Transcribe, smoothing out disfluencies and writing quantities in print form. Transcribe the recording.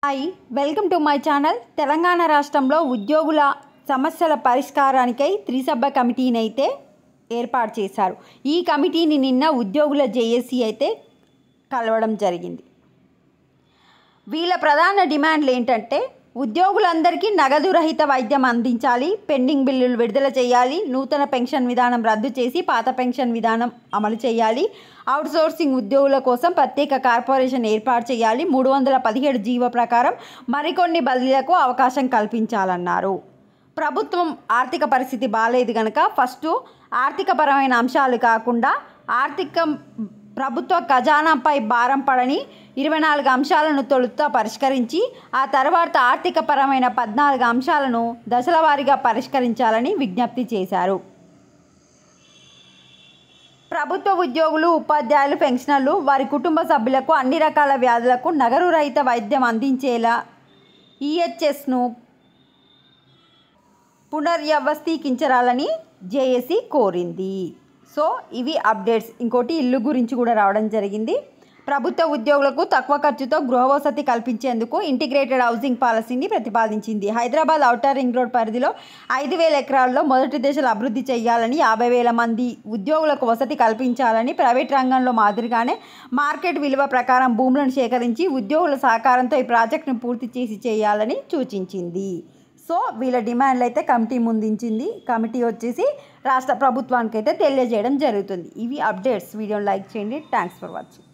Hi welcome to my channel. Telangana రాష్ట్రంలో ఉద్యోగుల సమస్యల పరిష్కారానికై త్రిసభ్య కమిటీని అయితే ఏర్పాటు చేశారు. ఈ కమిటీని నిన్న ఉద్యోగుల జేఏసీ అయితే కలవడం జరిగింది. వీళ్ళ ప్రధాన డిమాండ్లు ఏంటంటే ఉద్యోగులందరికీ నగదు రహిత వైద్యం అందించాలి, పెండింగ్ బిల్లులు విడుదల చేయాలి, నూతన పెన్షన్ విధానం రద్దు చేసి పాత పెన్షన్ విధానం అమలు చేయాలి, అవుట్సోర్సింగ్ ఉద్యోగుల కోసం ప్రత్యేక కార్పొరేషన్ ఏర్పాటు చేయాలి, 317 జీవో ప్రకారం మరికొన్ని బదిలీలకు అవకాశం కల్పించాలన్నారు. ప్రభుత్వం ఆర్థిక పరిస్థితి బాగాలేదు కనుక ఫస్ట్ ఆర్థికపరమైన అంశాలు కాకుండా ప్రభుత్వ ఖజానాపై భారం పడని 24 అంశాలను తొలుత పరిష్కరించి ఆ తర్వాత ఆర్థికపరమైన 14 అంశాలను దశల వారీగా పరిష్కరించాలని విజ్ఞప్తి చేశారు. ప్రభుత్వ ఉద్యోగులు, ఉపాధ్యాయులు, పెన్షనర్లు, వారి కుటుంబ సభ్యులకు అన్ని రకాల వ్యాధులకు నగదు రహిత వైద్యం అందించేలా ఈహెచ్ఎస్ను పునర్వ్యవస్థీకరించాలని జేఏసీ కోరింది. సో ఇవి అప్డేట్స్. ఇంకోటి ఇల్లు గురించి కూడా రావడం జరిగింది. ప్రభుత్వ ఉద్యోగులకు తక్కువ ఖర్చుతో గృహవసతి కల్పించేందుకు ఇంటిగ్రేటెడ్ హౌసింగ్ పాలసీని ప్రతిపాదించింది. హైదరాబాద్ ఔటర్ రింగ్ రోడ్ పరిధిలో 5,000 ఎకరాల్లో మొదటి దశలో అభివృద్ధి చేయాలని, 50,000 మంది ఉద్యోగులకు వసతి కల్పించాలని, ప్రైవేట్ రంగంలో మాదిరిగానే మార్కెట్ విలువ ప్రకారం భూములను సేకరించి ఉద్యోగుల సహకారంతో ఈ ప్రాజెక్టును పూర్తి చేయాలని సూచించింది. సో వీళ్ళ డిమాండ్లు అయితే కమిటీ ముందుంచింది. కమిటీ వచ్చేసి రాష్ట్ర ప్రభుత్వానికి అయితే తెలియజేయడం జరుగుతుంది. ఇవి అప్డేట్స్. వీడియోని లైక్ చేయండి. Thanks for watching.